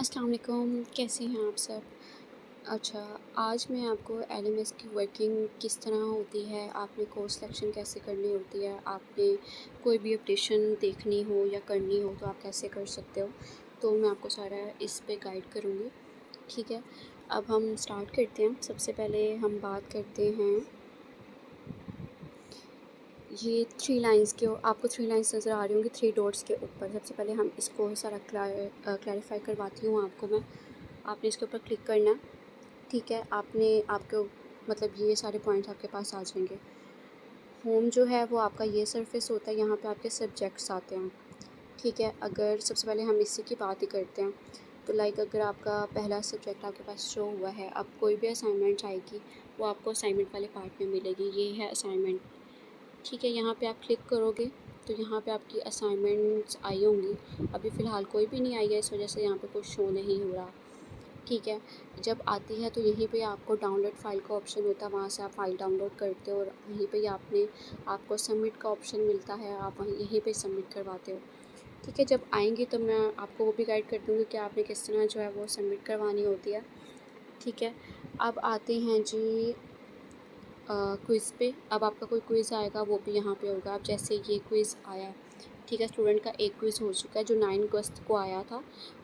अस्सलाम वालेकुम, कैसे हैं आप सब? अच्छा, आज मैं आपको एलएमएस की वर्किंग किस तरह होती है, आपने कोर्स सिलेक्शन कैसे करनी होती है, आपने कोई भी अपडेशन देखनी हो या करनी हो तो आप कैसे कर सकते हो, तो मैं आपको सारा इस पे गाइड करूँगी, ठीक है? अब हम स्टार्ट करते हैं। सबसे पहले हम बात करते हैं ये 3 लाइन्स के आपको 3 लाइन्स नज़र आ रही होंगी 3 डॉट्स के ऊपर। सबसे पहले हम इसको सारा क्लैरिफ़ाई करवाती हूँ आपको मैं। आपने इसके ऊपर क्लिक करना है, ठीक है? आपको मतलब ये सारे पॉइंट्स आपके पास आ जाएंगे। होम जो है वो आपका ये सरफेस होता है, यहाँ पे आपके सब्जेक्ट्स आते हैं, ठीक है? अगर सबसे पहले हम इसी की बात ही करते हैं, तो लाइक अगर आपका पहला सब्जेक्ट आपके पास शो हुआ है, अब कोई भी असाइनमेंट आएगी वो आपको असाइनमेंट वाले पार्ट में मिलेगी। ये है असाइनमेंट, ठीक है? यहाँ पे आप क्लिक करोगे तो यहाँ पे आपकी असाइनमेंट्स आई होंगी। अभी फ़िलहाल कोई भी नहीं आई है, इस वजह से यहाँ पे कोई शो नहीं हो रहा, ठीक है? जब आती है तो यहीं पे आपको डाउनलोड फ़ाइल का ऑप्शन होता है, वहाँ से आप फ़ाइल डाउनलोड करते हो और वहीं पे ही आपको सबमिट का ऑप्शन मिलता है, आप वहीं यहीं पे सबमिट करवाते हो, ठीक है? जब आएँगी तो मैं आपको वो भी गाइड कर दूँगी कि आपने किस तरह जो है वो सबमिट करवानी होती है, ठीक है? अब आते हैं जी क्विज़ पे। अब आपका कोई क्विज़ आएगा वो भी यहाँ पे होगा। अब जैसे ये क्विज़ आया, ठीक है? स्टूडेंट का एक क्विज़ हो चुका है जो 9 अगस्त को आया था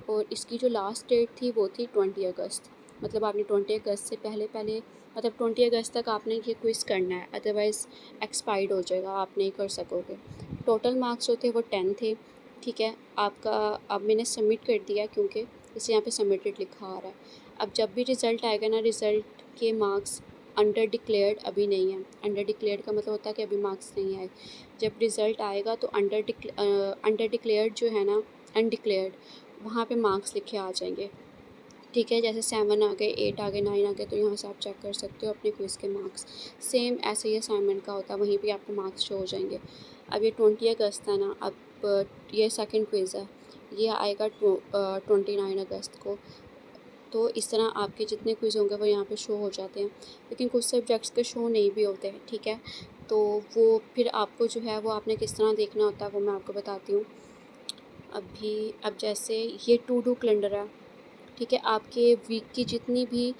और इसकी जो लास्ट डेट थी वो थी 20 अगस्त। मतलब आपने 20 अगस्त से पहले मतलब 20 अगस्त तक आपने ये क्विज़ करना है, अदरवाइज़ एक्सपायर्ड हो जाएगा, आप नहीं कर सकोगे। टोटल मार्क्स जो थे वो 10 थे, ठीक है? आपका अब मैंने सबमिट कर दिया क्योंकि इसे यहाँ पे सबमिटेड लिखा आ रहा है। अब जब भी रिज़ल्ट आएगा ना, रिज़ल्ट के मार्क्स अंडर डिक्लेयर्ड अभी नहीं है। अंडर डिक्लेयर्ड का मतलब होता है कि अभी मार्क्स नहीं आए। जब रिज़ल्ट आएगा तो अंडर डिक्लेयर्ड जो है ना, अनडिक्लेयर्ड, वहाँ पे मार्क्स लिखे आ जाएंगे, ठीक है? जैसे 7 आ गए, 8 आ गए, 9 आ गए, तो यहाँ से आप चेक कर सकते हो अपने क्विज़ के मार्क्स। सेम ऐसे ही असाइनमेंट का होता है, वहीं पे आपको मार्क्स शो हो जाएंगे। अब ये 20 अगस्त है ना, अब ये सेकंड क्विज़ है, ये आएगा 29 अगस्त को। तो इस तरह आपके जितने क्विज़ होंगे वो यहाँ पे शो हो जाते हैं, लेकिन कुछ सब्जेक्ट्स के शो नहीं भी होते हैं, ठीक है? तो वो फिर आपको जो है वो आपने किस तरह देखना होता है वो मैं आपको बताती हूँ। अब जैसे ये टू डू कैलेंडर है, ठीक है? आपके वीक की जितनी भी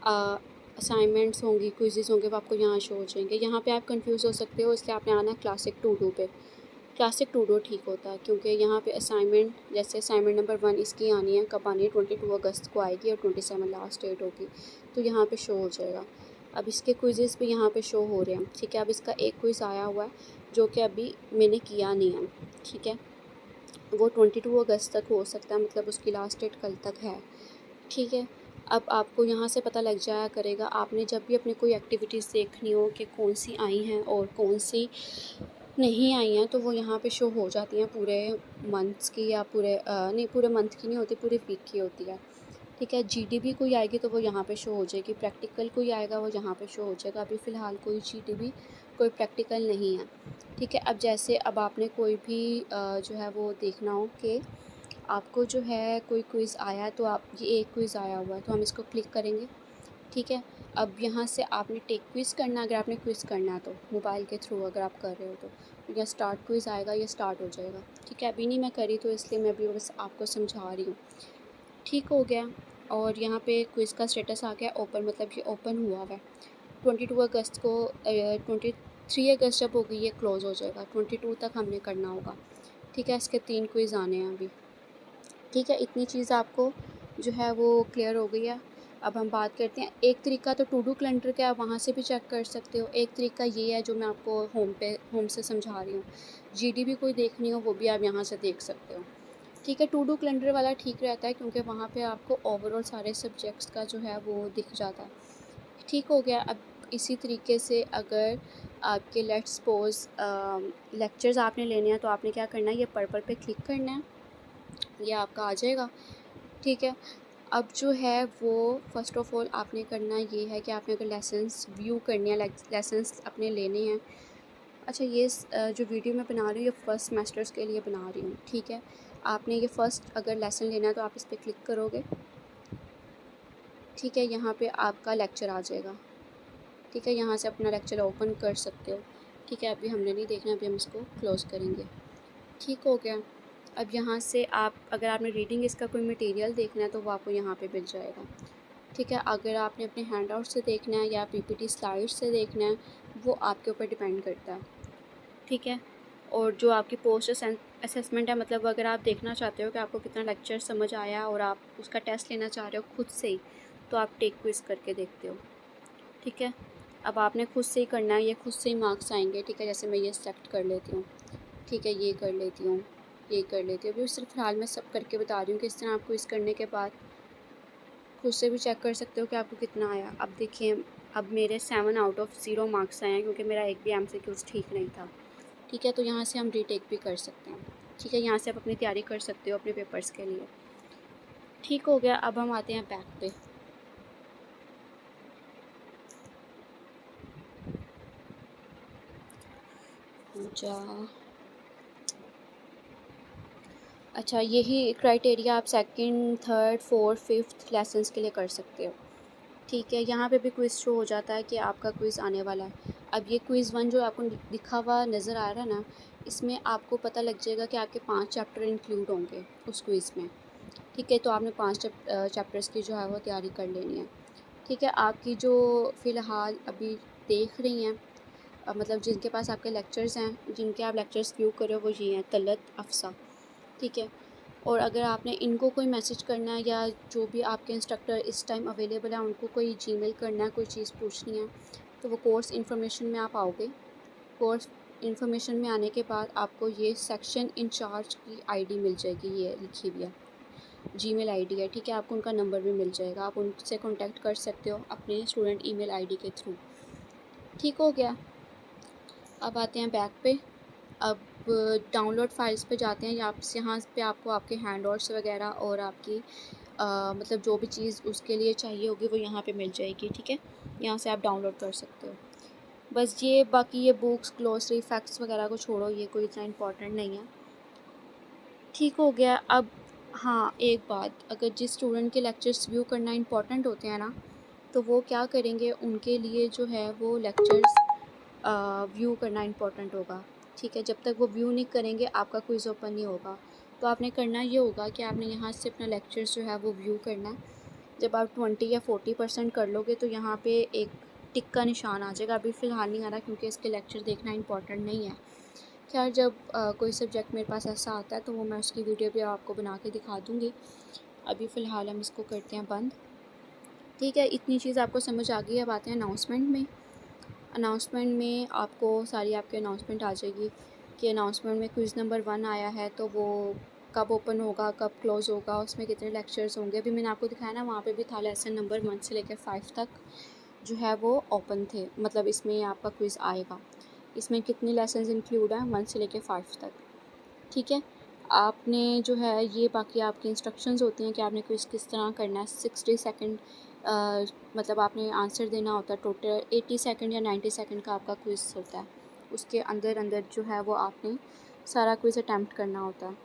असाइनमेंट्स होंगी, क्विज़ेस होंगे, वो आपको यहाँ शो हो जाएंगे। यहाँ पे आप कंफ्यूज हो सकते हो, इसलिए आपने आना है क्लासिक टू डू पे। क्लासिक टू डू ठीक होता है क्योंकि यहाँ पे असाइनमेंट, जैसे असाइनमेंट नंबर 1 इसकी आनी है, कब आनी है? 22 अगस्त को आएगी और 27 लास्ट डेट होगी, तो यहाँ पे शो हो जाएगा। अब इसके क्विज़ेस भी यहाँ पे शो हो रहे हैं, ठीक है? अब इसका एक क्विज़ आया हुआ है जो कि अभी मैंने किया नहीं है, ठीक है? वो 22 अगस्त तक हो सकता है, मतलब उसकी लास्ट डेट कल तक है, ठीक है? अब आपको यहाँ से पता लग जाया करेगा, आपने जब भी अपनी कोई एक्टिविटीज़ देखनी हो कि कौन सी आई हैं और कौन सी नहीं आई हैं, तो वो यहाँ पे शो हो जाती हैं पूरे मंथ्स की, या नहीं, पूरे मंथ की नहीं होती, पूरे वीक की होती है, ठीक है? जीडीबी कोई आएगी तो वो यहाँ पे शो हो जाएगी, प्रैक्टिकल कोई आएगा वो यहाँ पे शो हो जाएगा। अभी फ़िलहाल कोई जीडीबी, कोई प्रैक्टिकल नहीं है, ठीक है? अब जैसे अब आपने कोई भी जो है वो देखना हो कि आपको जो है कोई क्विज़ आया है, तो आप ये एक क्विज़ आया हुआ है तो हम इसको क्लिक करेंगे, ठीक है? अब यहाँ से आपने टेक क्विज़ करना, अगर आपने क्विज़ करना है तो मोबाइल के थ्रू अगर आप कर रहे हो तो या स्टार्ट क्विज़ आएगा, ये स्टार्ट हो जाएगा, ठीक है? अभी नहीं मैं करी तो इसलिए मैं अभी बस आपको समझा रही हूँ, ठीक हो गया? और यहाँ पे क्विज़ का स्टेटस आ गया ओपन, मतलब ये ओपन हुआ हुआ है। 22 अगस्त को 23 अगस्त जब होगी ये क्लोज़ हो जाएगा, 22 तक हमने करना होगा, ठीक है? इसके 3 क्विज़ आने हैं अभी, ठीक है? इतनी चीज़ आपको जो है वो क्लियर हो गई है। अब हम बात करते हैं, एक तरीका तो टू डू कैलेंडर का, आप वहाँ से भी चेक कर सकते हो। एक तरीका ये है जो मैं आपको होम से समझा रही हूँ। जीडीबी कोई देखनी हो वो भी आप यहाँ से देख सकते हो, ठीक है? टू डू कैलेंडर वाला ठीक रहता है क्योंकि वहाँ पे आपको ओवरऑल सारे सब्जेक्ट्स का जो है वो दिख जाता है, ठीक हो गया? अब इसी तरीके से अगर आपके लेट्स सपोज़ लेक्चर्स आपने लेने हैं तो आपने क्या करना है, ये पर्पल पे क्लिक करना है, ये आपका आ जाएगा, ठीक है? अब जो है वो फ़र्स्ट ऑफ़ ऑल आपने करना ये है कि आपने अगर लेसन्स व्यू करने हैं, लेसन्स अपने लेने हैं। अच्छा, ये जो वीडियो मैं बना रही हूँ ये फर्स्ट सेमेस्टर्स के लिए बना रही हूँ, ठीक है? आपने ये फ़र्स्ट अगर लेसन लेना है तो आप इस पर क्लिक करोगे, ठीक है? यहाँ पे आपका लेक्चर आ जाएगा, ठीक है? यहाँ से अपना लेक्चर ओपन कर सकते हो, ठीक है? अभी हमने नहीं देखना, अभी हम इसको क्लोज़ करेंगे, ठीक हो गया? अब यहाँ से आप अगर आपने रीडिंग इसका कोई मटेरियल देखना है तो वो आपको यहाँ पे मिल जाएगा। ठीक है, अगर आपने अपने हैंड आउट से देखना है या पीपीटी स्लाइड्स से देखना है वो आपके ऊपर डिपेंड करता है। ठीक है, और जो आपकी पोस्ट असेसमेंट है, मतलब अगर आप देखना चाहते हो कि आपको कितना लेक्चर समझ आया और आप उसका टेस्ट लेना चाह रहे हो खुद से ही, तो आप टेक क्विज़ करके देखते हो। ठीक है, अब आपने खुद से ही करना है, ये खुद से ही मार्क्स आएंगे। ठीक है, जैसे मैं ये सेलेक्ट कर लेती हूँ। ठीक है, ये कर लेती हूँ, ये कर लेती हूँ। अभी सिर्फ फ़िलहाल मैं सब करके बता रही हूँ कि इस तरह आप क्विज़ करने के बाद खुद से भी चेक कर सकते हो कि आपको कितना आया। अब देखिए, अब मेरे 7 आउट ऑफ 0 मार्क्स आए हैं क्योंकि मेरा एक भी एमसीक्यूज़ ठीक नहीं था। ठीक है, तो यहाँ से हम रीटेक भी कर सकते हैं। ठीक है, यहाँ से आप अपनी तैयारी कर सकते हो अपने पेपर्स के लिए। ठीक हो गया, अब हम आते हैं बैक पे। जा अच्छा, यही क्राइटेरिया आप second, third, fourth, fifth lessons के लिए कर सकते हो। ठीक है, यहाँ पे भी क्विज़ शो हो जाता है कि आपका क्विज़ आने वाला है। अब ये क्विज़ 1 जो आपको लिखा हुआ नज़र आ रहा है ना, इसमें आपको पता लग जाएगा कि आपके 5 चैप्टर इंक्लूड होंगे उस क्विज़ में। ठीक है, तो आपने 5 चैप्टर्स की जो है वो तैयारी कर लेनी है। ठीक है, आपकी जो फ़िलहाल अभी देख रही हैं, मतलब जिनके पास आपके लेक्चर्स हैं, जिनके आप लेक्चर्स व्यू कर रहे हो, वो ये हैं तलत, अफ़सा। ठीक है, और अगर आपने इनको कोई मैसेज करना है या जो भी आपके इंस्ट्रक्टर इस टाइम अवेलेबल है उनको कोई जीमेल करना है, कोई चीज़ पूछनी है, तो वो कोर्स इन्फॉर्मेशन में आप आओगे। कोर्स इन्फॉर्मेशन में आने के बाद आपको ये सेक्शन इंचार्ज की आईडी मिल जाएगी, ये लिखी हुई है, जीमेल आईडी है। ठीक है, आपको उनका नंबर भी मिल जाएगा, आप उनसे कॉन्टैक्ट कर सकते हो अपने स्टूडेंट ईमेल आईडी के थ्रू। ठीक हो गया, अब आते हैं बैक पे। अब डाउनलोड फाइल्स पे जाते हैं, यहाँ पे आपको आपके हैंडआउट्स वगैरह और आपकी मतलब जो भी चीज़ उसके लिए चाहिए होगी वो यहाँ पे मिल जाएगी। ठीक है, यहाँ से आप डाउनलोड कर सकते हो। बस ये बाकी ये बुक्स, ग्लोसरी, फैक्ट्स वगैरह को छोड़ो, ये कोई इतना इम्पोर्टेंट नहीं है। ठीक हो गया, अब हाँ एक बात, अगर जिस स्टूडेंट के लेक्चर्स व्यू करना इम्पोर्टेंट होते हैं ना, तो वो क्या करेंगे, उनके लिए जो है वो लेक्चर्स व्यू करना इम्पोर्टेंट होगा। ठीक है, जब तक वो व्यू नहीं करेंगे आपका क्विज़ ओपन नहीं होगा। तो आपने करना ये होगा कि आपने यहाँ से अपना लेक्चर्स जो है वो व्यू करना है। जब आप 20 या 40% कर लोगे तो यहाँ पे एक टिक का निशान आ जाएगा। अभी फ़िलहाल नहीं आ रहा क्योंकि इसके लेक्चर देखना इम्पोर्टेंट नहीं है। खैर, जब कोई सब्जेक्ट मेरे पास ऐसा आता है तो वो मैं उसकी वीडियो भी आपको बना के दिखा दूँगी। अभी फ़िलहाल हम इसको करते हैं बंद। ठीक है, इतनी चीज़ आपको समझ आ गई। अब आते हैं अनाउंसमेंट में। अनाउंसमेंट में आपको सारी आपकी अनाउंसमेंट आ जाएगी कि अनाउंसमेंट में क्विज़ नंबर 1 आया है तो वो कब ओपन होगा, कब क्लोज़ होगा, उसमें कितने लेक्चर्स होंगे। अभी मैंने आपको दिखाया ना, वहाँ पे भी था लेसन नंबर 1 से लेकर 5 तक जो है वो ओपन थे, मतलब इसमें आपका क्विज़ आएगा। इसमें कितने लेसन्स इंक्लूड हैं, 1 से लेकर 5 तक। ठीक है, आपने जो है ये बाकी आपकी इंस्ट्रक्शंस होती हैं कि आपने क्विज़ किस तरह करना है। 60 सेकंड मतलब आपने आंसर देना होता है। टोटल 80 सेकंड या 90 सेकंड का आपका क्विज़ होता है। उसके अंदर अंदर जो है वो आपने सारा क्विज़ अटैम्प्ट करना होता है।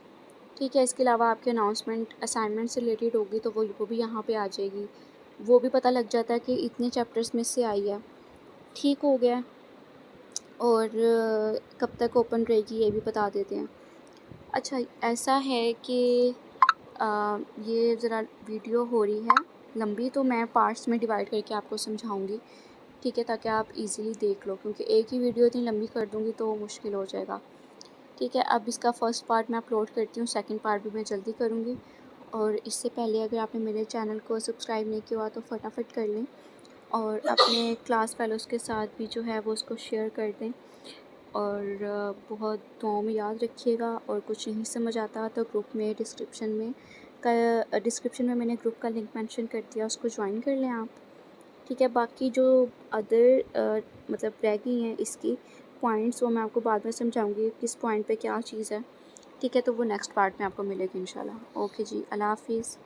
ठीक है, इसके अलावा आपकी अनाउंसमेंट असाइनमेंट से रिलेटेड होगी तो वो भी यहाँ पे आ जाएगी। वो भी पता लग जाता है कि इतने चैप्टर्स में से आई है। ठीक हो गया, और कब तक ओपन रहेगी ये भी बता देते हैं। अच्छा, ऐसा है कि ये ज़रा वीडियो हो रही है लंबी, तो मैं पार्ट्स में डिवाइड करके आपको समझाऊंगी। ठीक है, ताकि आप इजीली देख लो, क्योंकि एक ही वीडियो इतनी लंबी कर दूंगी तो मुश्किल हो जाएगा। ठीक है, अब इसका फ़र्स्ट पार्ट मैं अपलोड करती हूँ, सेकंड पार्ट भी मैं जल्दी करूँगी। और इससे पहले अगर आपने मेरे चैनल को सब्सक्राइब नहीं किया तो फटाफट कर लें, और अपने क्लास फेलोज़ के साथ भी जो है वो उसको शेयर कर दें। और बहुत दुआओं में याद रखिएगा। और कुछ नहीं समझ आता तो ग्रुप में डिस्क्रिप्शन में मैंने ग्रुप का लिंक मेंशन कर दिया, उसको ज्वाइन कर लें आप। ठीक है, बाकी जो अदर मतलब रह गई हैं इसकी पॉइंट्स, वो मैं आपको बाद में समझाऊंगी किस पॉइंट पे क्या चीज़ है। ठीक है, तो वो नेक्स्ट पार्ट में आपको मिलेगी इंशाल्लाह। ओके जी, अल्लाह हाफिज़।